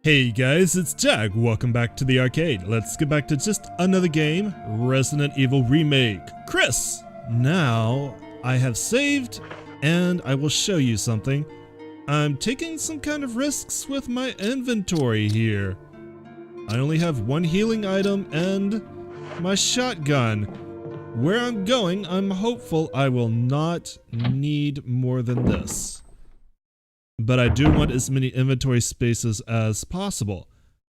Hey guys, it's Jag. Welcome back to the arcade. Let's get back to just another game, Resident Evil Remake. Chris! Now, I have saved, and I will show you something. I'm taking some kind of risks with my inventory here. I only have one healing item and my shotgun. Where I'm going, I'm hopeful I will not need more than this. But I do want as many inventory spaces as possible.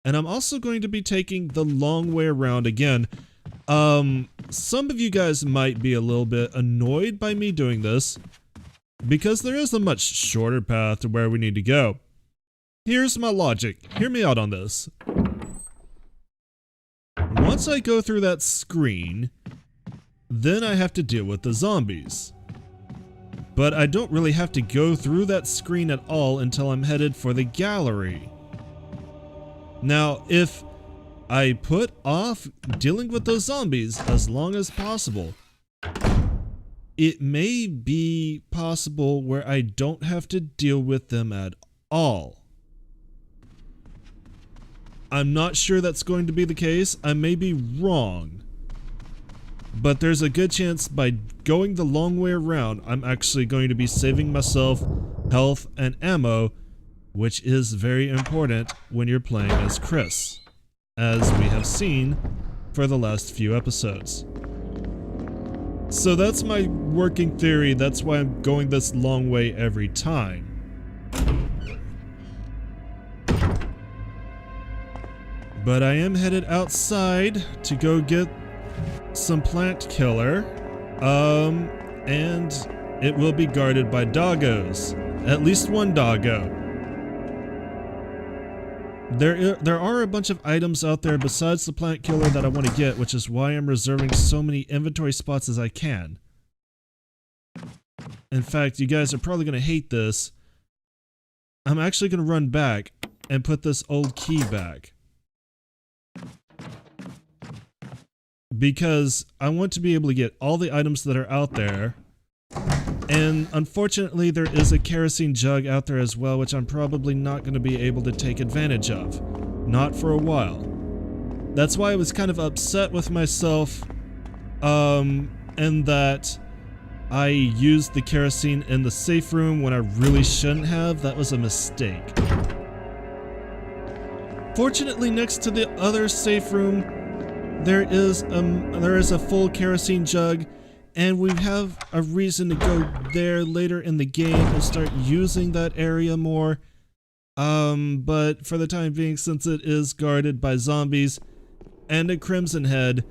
And I'm also going to be taking the long way around again. Some of you guys might be a little bit annoyed by me doing this, because there is a much shorter path to where we need to go. Here's my logic. Hear me out on this. Once I go through that screen, then I have to deal with the zombies. But I don't really have to go through that screen at all until I'm headed for the gallery. Now, if I put off dealing with those zombies as long as possible, it may be possible where I don't have to deal with them at all. I'm not sure that's going to be the case. I may be wrong. But there's a good chance by going the long way around, I'm actually going to be saving myself health and ammo, which is very important when you're playing as Chris, as we have seen for the last few episodes. So that's my working theory. That's why I'm going this long way every time. But I am headed outside to go get some plant killer, and it will be guarded by doggos. At least one doggo. There are a bunch of items out there besides the plant killer that I want to get, which is why I'm reserving so many inventory spots as I can. In fact, you guys are probably going to hate this. I'm actually going to run back and put this old key back, because I want to be able to get all the items that are out there. And unfortunately, there is a kerosene jug out there as well, which I'm probably not going to be able to take advantage of. Not for a while. That's why I was kind of upset with myself, in that I used the kerosene in the safe room when I really shouldn't have. That was a mistake. Fortunately, next to the other safe room, there is a full kerosene jug, and we have a reason to go there later in the game and start using that area more. But for the time being, since it is guarded by zombies and a Crimson Head,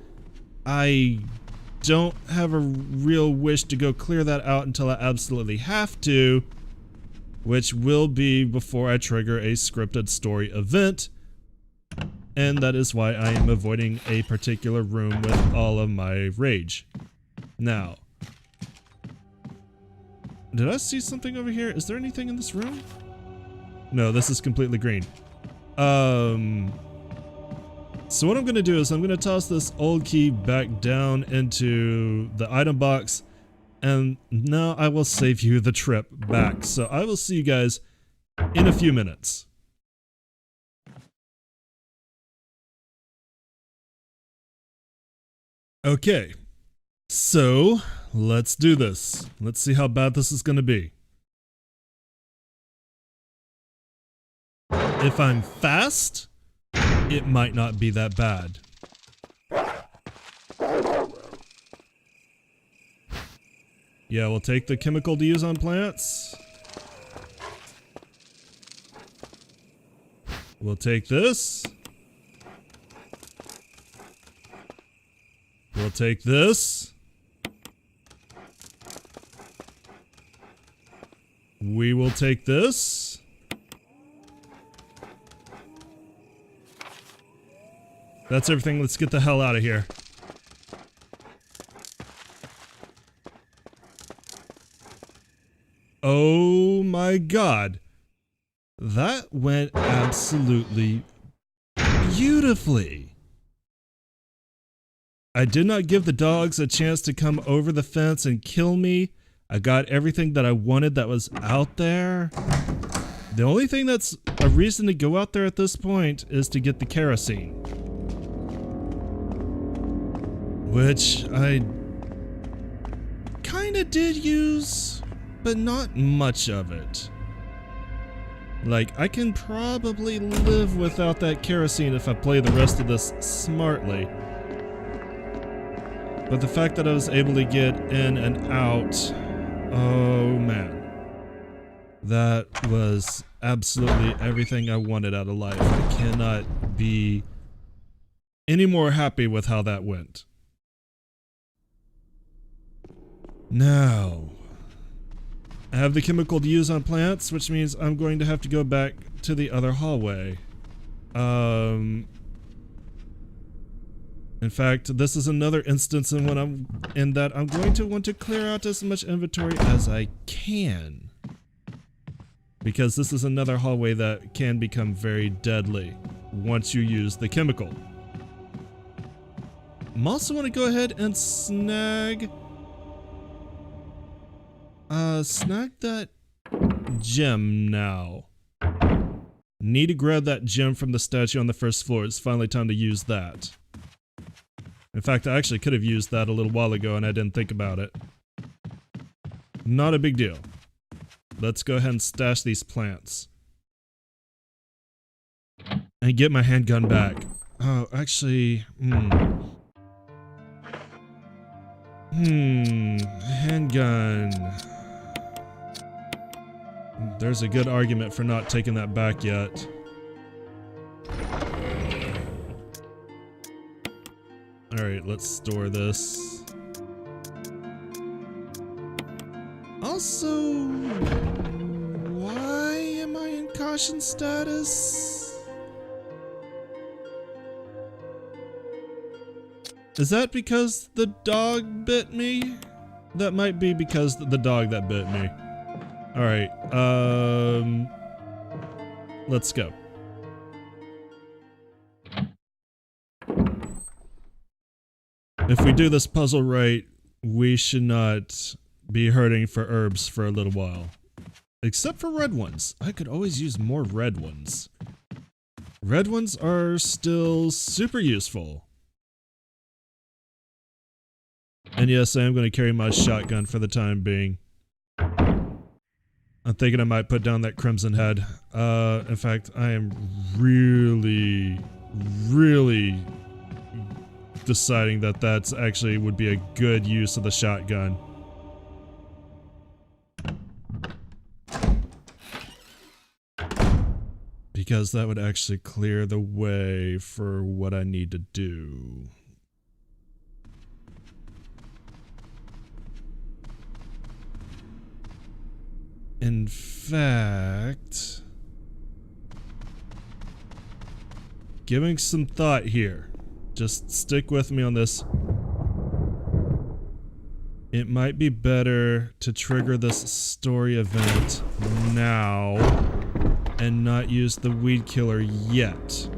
I don't have a real wish to go clear that out until I absolutely have to, which will be before I trigger a scripted story event. And that is why I am avoiding a particular room with all of my rage. Now, did I see something over here? Is there anything in this room? No, this is completely green. So what I'm going to do is I'm going to toss this old key back down into the item box, and now I will save you the trip back. So I will see you guys in a few minutes. Okay, so let's do this. Let's see how bad this is going to be. If I'm fast, it might not be that bad. Yeah, we'll take the chemical to use on plants. We'll take this. We'll take this. We will take this. That's everything. Let's get the hell out of here. Oh my God. That went absolutely beautifully. I did not give the dogs a chance to come over the fence and kill me. I got everything that I wanted that was out there. The only thing that's a reason to go out there at this point is to get the kerosene. Which I kinda did use, but not much of it. Like, I can probably live without that kerosene if I play the rest of this smartly. But the fact that I was able to get in and out, oh man. That was absolutely everything I wanted out of life. I cannot be any more happy with how that went. Now, I have the chemical to use on plants, which means I'm going to have to go back to the other hallway. In fact, this is another instance in that I'm going to want to clear out as much inventory as I can. Because this is another hallway that can become very deadly once you use the chemical. I'm also want to go ahead and snag that gem now. Need to grab that gem from the statue on the first floor. It's finally time to use that. In fact, I actually could have used that a little while ago and I didn't think about it. Not a big deal. Let's go ahead and stash these plants. And get my handgun back. Oh, actually, handgun. There's a good argument for not taking that back yet. Alright, let's store this. Also, why am I in caution status? Is that because the dog bit me? That might be because the dog that bit me. Alright, let's go. If we do this puzzle right, we should not be hurting for herbs for a little while. Except for red ones. I could always use more red ones. Red ones are still super useful. And yes, I am going to carry my shotgun for the time being. I'm thinking I might put down that crimson head. In fact, I am really deciding that that's actually would be a good use of the shotgun. Because that would actually clear the way for what I need to do. In fact, giving some thought here. Just stick with me on this. It might be better to trigger this story event now and not use the weed killer yet.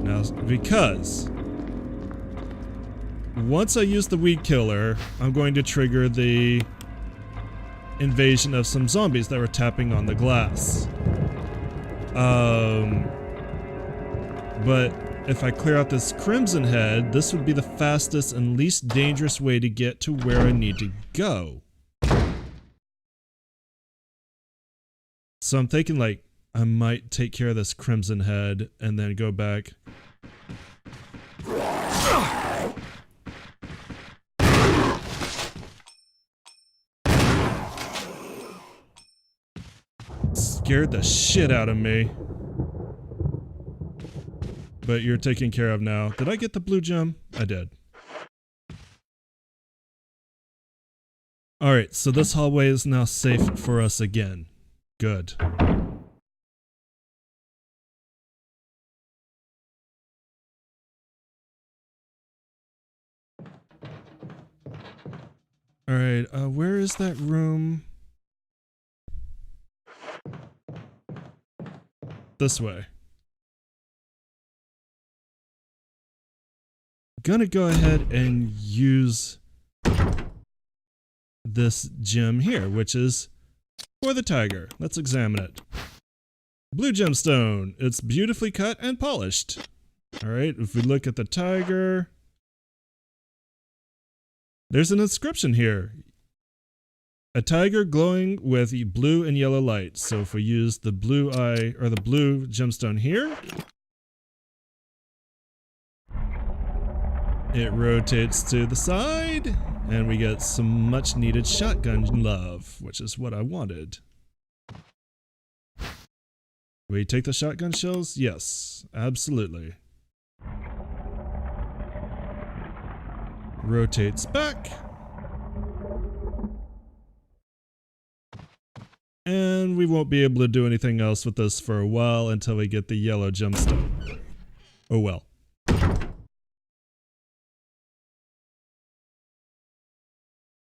Now, because once I use the weed killer, I'm going to trigger the invasion of some zombies that were tapping on the glass. But if I clear out this crimson head, this would be the fastest and least dangerous way to get to where I need to go. So I'm thinking like, I might take care of this crimson head and then go back. Scared the shit out of me. But you're taken care of now. Did I get the blue gem? I did. Alright, so this hallway is now safe for us again. Good. Alright, where is that room? This way. Gonna go ahead and use this gem here, which is For the tiger, let's examine it. Blue gemstone. It's beautifully cut and polished. Alright, if we look at the tiger, there's an inscription here. A tiger glowing with blue and yellow light. So if we use the blue eye or the blue gemstone here, it rotates to the side and we get some much needed shotgun love, which is what I wanted. We take the shotgun shells? Yes, absolutely. Rotates back. And we won't be able to do anything else with this for a while until we get the yellow gemstone. Oh well.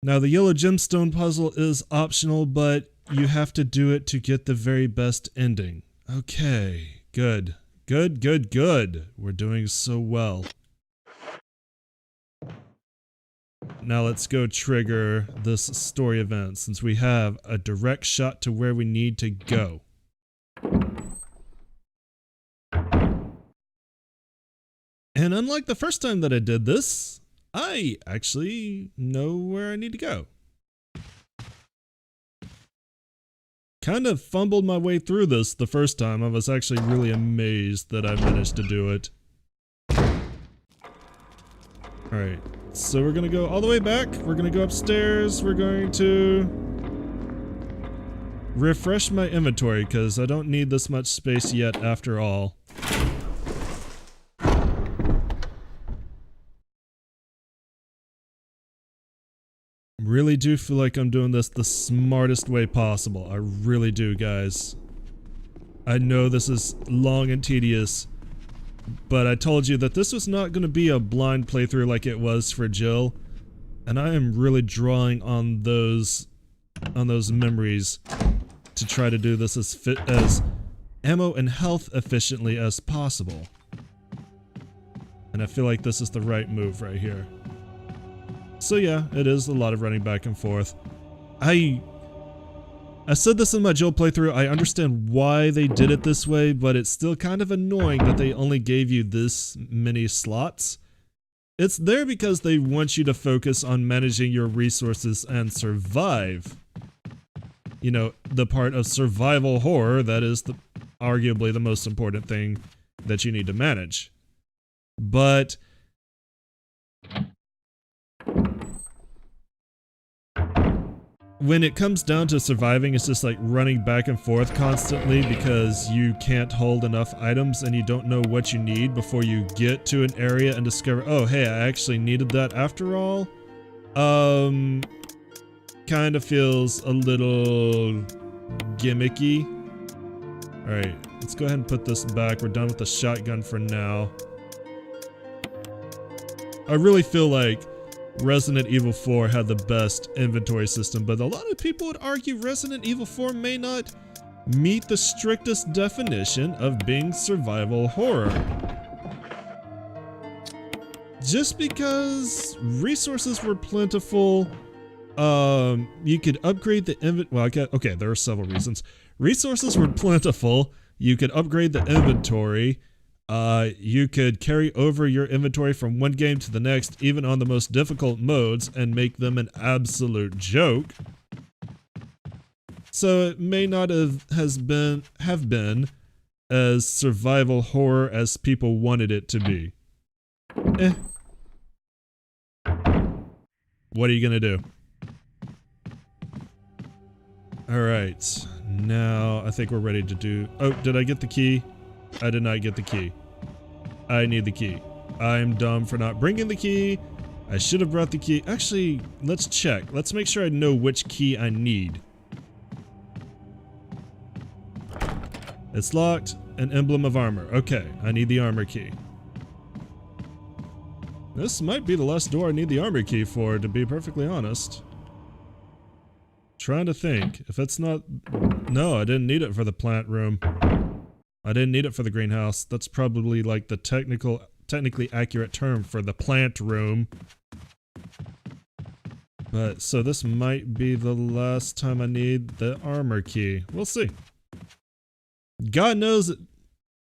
Now the yellow gemstone puzzle is optional, but you have to do it to get the very best ending. Okay, good. Good, good, good. We're doing so well. Now let's go trigger this story event since we have a direct shot to where we need to go. And unlike the first time that I did this, I actually know where I need to go. Kind of fumbled my way through this the first time. I was actually really amazed that I managed to do it. Alright, so we're gonna go all the way back. We're gonna go upstairs. We're going to refresh my inventory because I don't need this much space yet after all. Really do feel like I'm doing this the smartest way possible. I really do, guys. I know this is long and tedious, but I told you that this was not going to be a blind playthrough like it was for Jill, and I am really drawing on those memories to try to do this as ammo and health efficiently as possible. And I feel like this is the right move right here. So yeah, it is a lot of running back and forth. I said this in my Jill playthrough, I understand why they did it this way, but it's still kind of annoying that they only gave you this many slots. It's there because they want you to focus on managing your resources and survive. You know, the part of survival horror that is arguably the most important thing that you need to manage. But when it comes down to surviving, it's just like running back and forth constantly because you can't hold enough items and you don't know what you need before you get to an area and discover, oh hey, I actually needed that after all. Kind of feels a little gimmicky. Alright, let's go ahead and put this back. We're done with the shotgun for now. I really feel like Resident Evil 4 had the best inventory system, but a lot of people would argue Resident Evil 4 may not meet the strictest definition of being survival horror. Just because resources were plentiful, you could upgrade the inventory. Well, okay, there are several reasons. Resources were plentiful, you could upgrade the inventory, you could carry over your inventory from one game to the next, even on the most difficult modes, and make them an absolute joke. So it may not have been as survival horror as people wanted it to be. What are you gonna do? Alright, now I think we're ready to do... Oh, did I get the key? I did not get the key. I need the key. I'm dumb for not bringing the key. I should have brought the key. Actually, let's check. Let's make sure I know which key I need. It's locked. An emblem of armor. Okay, I need the armor key. This might be the last door I need the armor key for, to be perfectly honest. Trying to think. If it's not... No, I didn't need it for the plant room. I didn't need it for the greenhouse. That's probably like the technically accurate term for the plant room. But, so this might be the last time I need the armor key. We'll see. God knows it.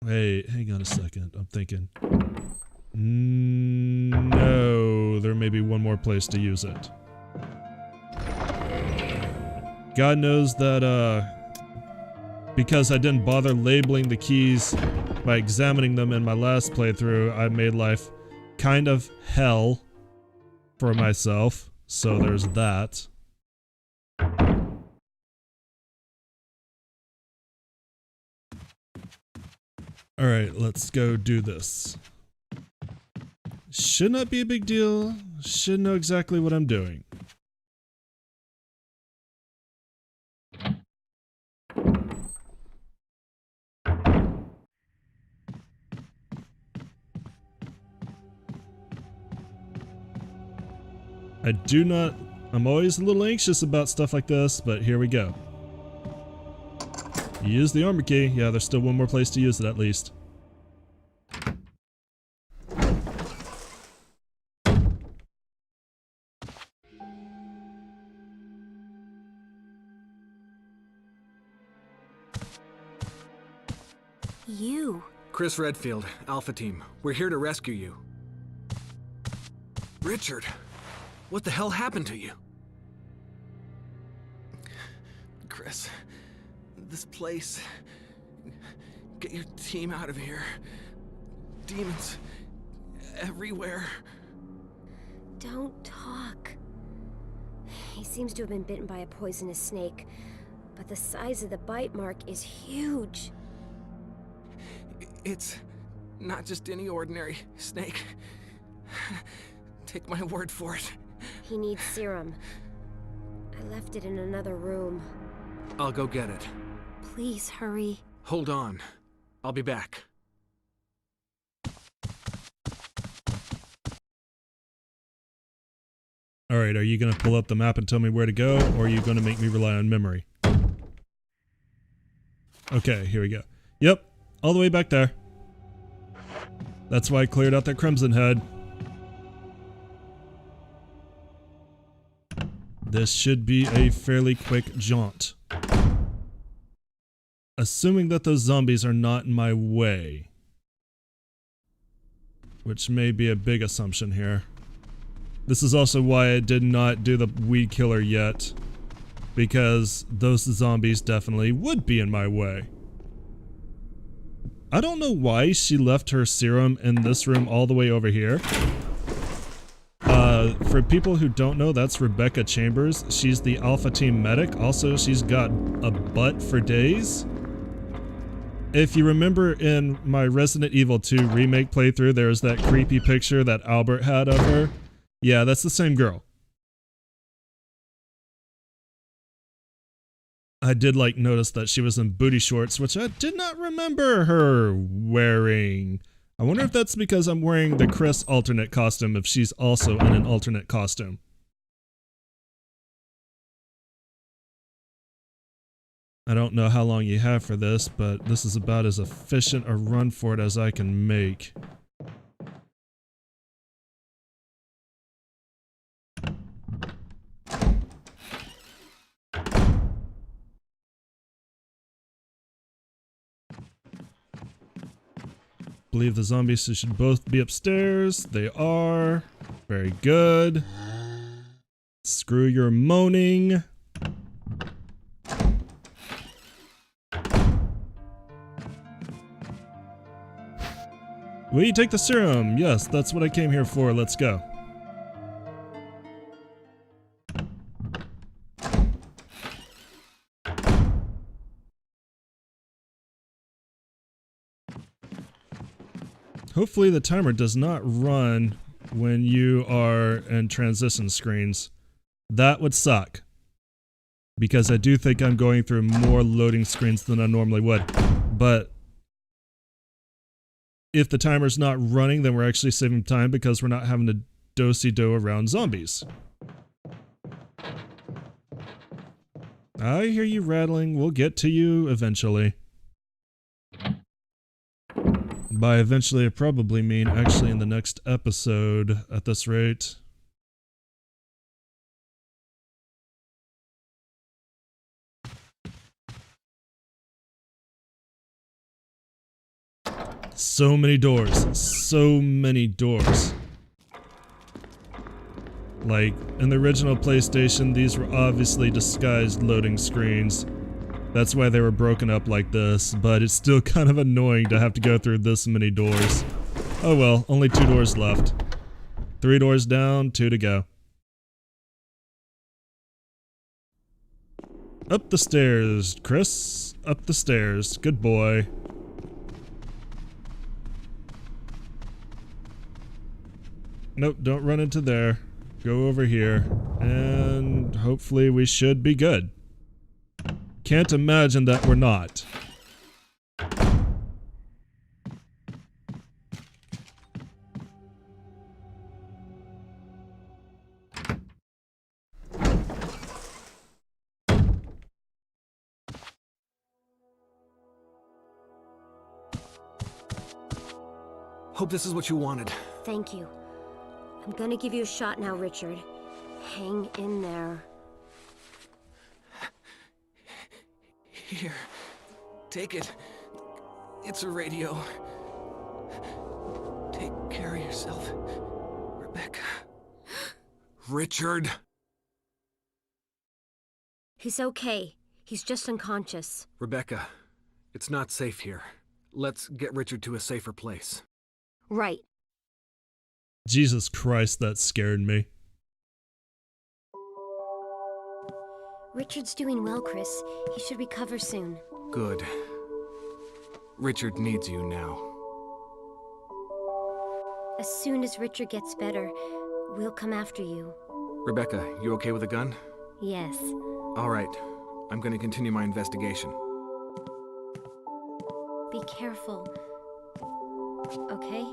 Wait, hang on a second. I'm thinking. No, there may be one more place to use it. God knows that, because I didn't bother labeling the keys by examining them in my last playthrough, I made life kind of hell for myself. So there's that. Alright, let's go do this. Should not be a big deal. Should know exactly what I'm doing. I'm always a little anxious about stuff like this, but here we go. Use the armor key. Yeah, there's still one more place to use it at least. You. Chris Redfield, Alpha Team. We're here to rescue you. Richard, what the hell happened to you? Chris, this place. Get your team out of here. Demons everywhere. Don't talk. He seems to have been bitten by a poisonous snake, but the size of the bite mark is huge. It's not just any ordinary snake. Take my word for it. He needs serum. I left it in another room. I'll go get it. Please hurry. Hold on. I'll be back. Alright, are you gonna pull up the map and tell me where to go, or are you gonna make me rely on memory? Okay, here we go. Yep, all the way back there. That's why I cleared out that Crimson Head. This should be a fairly quick jaunt. Assuming that those zombies are not in my way. Which may be a big assumption here. This is also why I did not do the weed killer yet. Because those zombies definitely would be in my way. I don't know why she left her serum in this room all the way over here. For people who don't know, that's Rebecca Chambers. She's the Alpha Team medic. Also, she's got a butt for days. If you remember in my Resident Evil 2 remake playthrough, there was that creepy picture that Albert had of her. Yeah, that's the same girl. I did notice that she was in booty shorts, which I did not remember her wearing. I wonder if that's because I'm wearing the Chris alternate costume, if she's also in an alternate costume. I don't know how long you have for this, but this is about as efficient a run for it as I can make. Believe the zombies should both be upstairs. They are. Very good. Screw your moaning. Will you take the serum? Yes, that's what I came here for. Let's go. Hopefully the timer does not run when you are in transition screens. That would suck. Because I do think I'm going through more loading screens than I normally would. But if the timer's not running, then we're actually saving time because we're not having to do-si-do around zombies. I hear you rattling. We'll get to you eventually. By eventually, I probably mean actually in the next episode at this rate. So many doors. So many doors. Like, in the original PlayStation, these were obviously disguised loading screens. That's why they were broken up like this, but it's still kind of annoying to have to go through this many doors. Oh well, only 2 doors left. 3 doors down, 2 to go. Up the stairs, Chris. Up the stairs. Good boy. Nope, don't run into there. Go over here. And hopefully we should be good. Can't imagine that we're not. Hope this is what you wanted. Thank you. I'm gonna give you a shot now, Richard. Hang in there. Here. Take it. It's a radio. Take care of yourself, Rebecca. Richard! He's okay. He's just unconscious. Rebecca, it's not safe here. Let's get Richard to a safer place. Right. Jesus Christ, that scared me. Richard's doing well, Chris. He should recover soon. Good. Richard needs you now. As soon as Richard gets better, we'll come after you. Rebecca, you okay with a gun? Yes. All right. I'm going to continue my investigation. Be careful. Okay?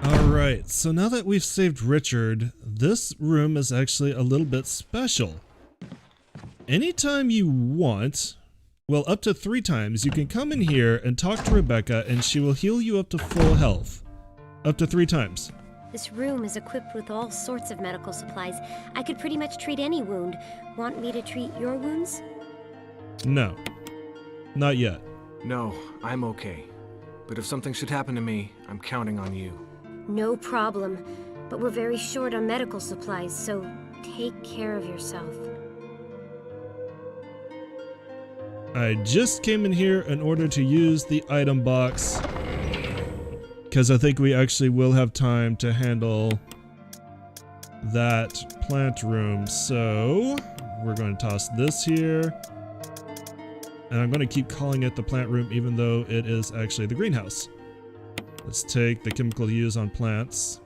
Alright, so now that we've saved Richard, this room is actually a little bit special. Anytime you want, well, up to 3 times, you can come in here and talk to Rebecca and she will heal you up to full health. Up to 3 times. This room is equipped with all sorts of medical supplies. I could pretty much treat any wound. Want me to treat your wounds? No. Not yet. No, I'm okay. But if something should happen to me, I'm counting on you. No problem. But we're very short on medical supplies, so take care of yourself. I just came in here in order to use the item box, because I think we actually will have time to handle that plant room. So we're going to toss this here. And I'm going to keep calling it the plant room even though it is actually the greenhouse. Let's take the chemical use on plants.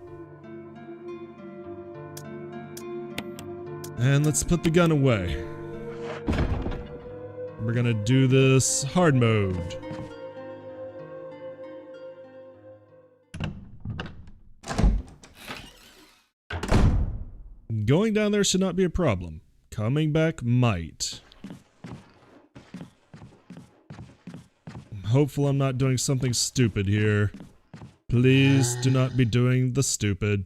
And let's put the gun away. We're going to do this hard mode. Going down there should not be a problem. Coming back might. I'm hopeful I'm not doing something stupid here. Please do not be doing the stupid.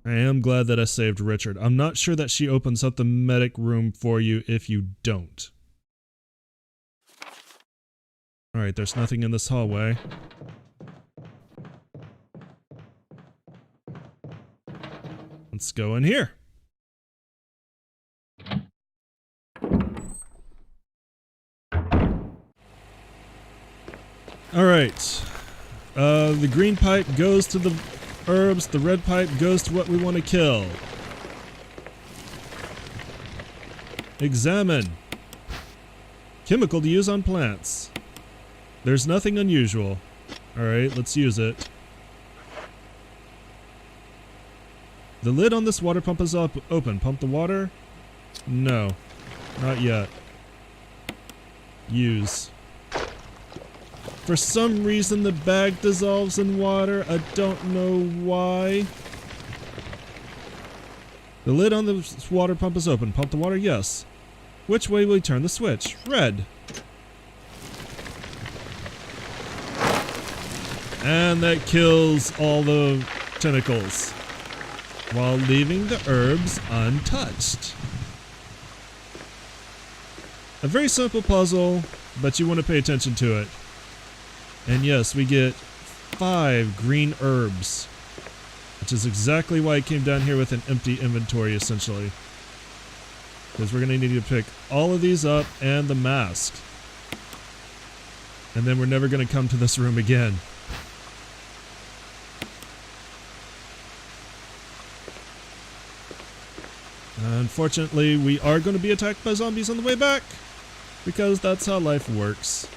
I am glad that I saved Richard. I'm not sure that she opens up the medic room for you if you don't. Alright, there's nothing in this hallway. Let's go in here. Alright. The green pipe goes to the herbs, the red pipe goes to what we want to kill. Examine. Chemical to use on plants. There's nothing unusual. Alright, let's use it. The lid on this water pump is open. Pump the water? No. Not yet. Use. For some reason the bag dissolves in water. I don't know why. The lid on the water pump is open. Pump the water? Yes. Which way will we turn the switch? Red. And that kills all the tentacles while leaving the herbs untouched. A very simple puzzle, but you want to pay attention to it. And yes, we get 5 green herbs, which is exactly why I came down here with an empty inventory, essentially. Because we're going to need to pick all of these up and the mask. And then we're never going to come to this room again. Unfortunately, we are going to be attacked by zombies on the way back, because that's how life works.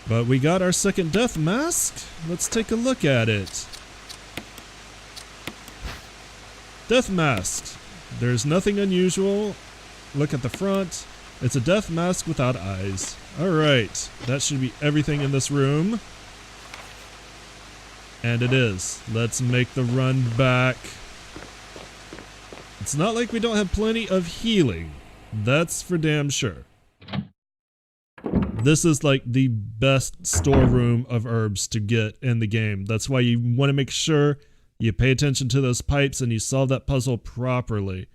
But we got our second death mask. Let's take a look at it. Death mask. There's nothing unusual. Look at the front. It's a death mask without eyes. Alright, that should be everything in this room. And it is. Let's make the run back. It's not like we don't have plenty of healing. That's for damn sure. This is like the best storeroom of herbs to get in the game. That's why you want to make sure you pay attention to those pipes and you solve that puzzle properly.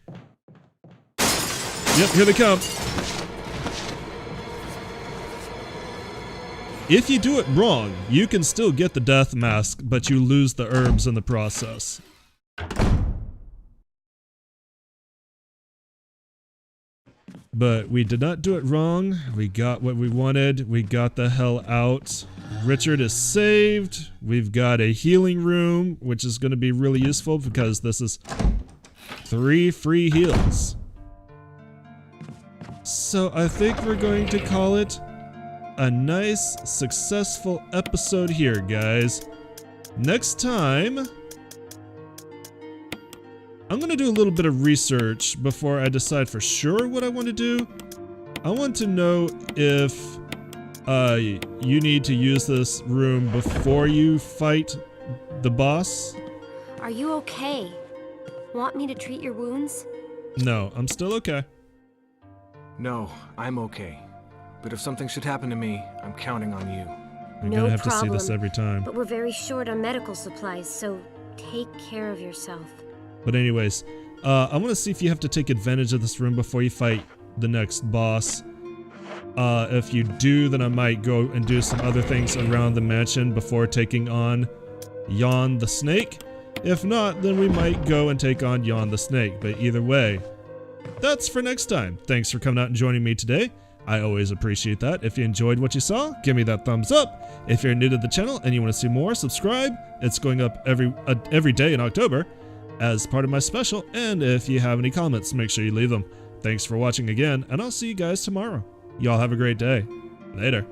Yep, here they come. If you do it wrong, you can still get the death mask, but you lose the herbs in the process. But we did not do it wrong. We got what we wanted. We got the hell out. Richard is saved. We've got a healing room, which is going to be really useful because this is 3 free heals. So I think we're going to call it a nice, successful episode here, guys. Next time, I'm going to do a little bit of research before I decide for sure what I want to do. I want to know if you need to use this room before you fight the boss. Are you okay? Want me to treat your wounds? No, I'm still okay. No, I'm okay. But if something should happen to me, I'm counting on you. You're No gonna have to see problem, this every time. But we're very short on medical supplies, so take care of yourself. But anyways, I want to see if you have to take advantage of this room before you fight the next boss. If you do, then I might go and do some other things around the mansion before taking on Yawn the Snake. If not, then we might go and take on Yawn the Snake. But either way, that's for next time. Thanks for coming out and joining me today. I always appreciate that. If you enjoyed what you saw, give me that thumbs up. If you're new to the channel and you want to see more, subscribe. It's going up every day in October as part of my special. And if you have any comments, make sure you leave them. Thanks for watching again, and I'll see you guys tomorrow. Y'all have a great day. Later.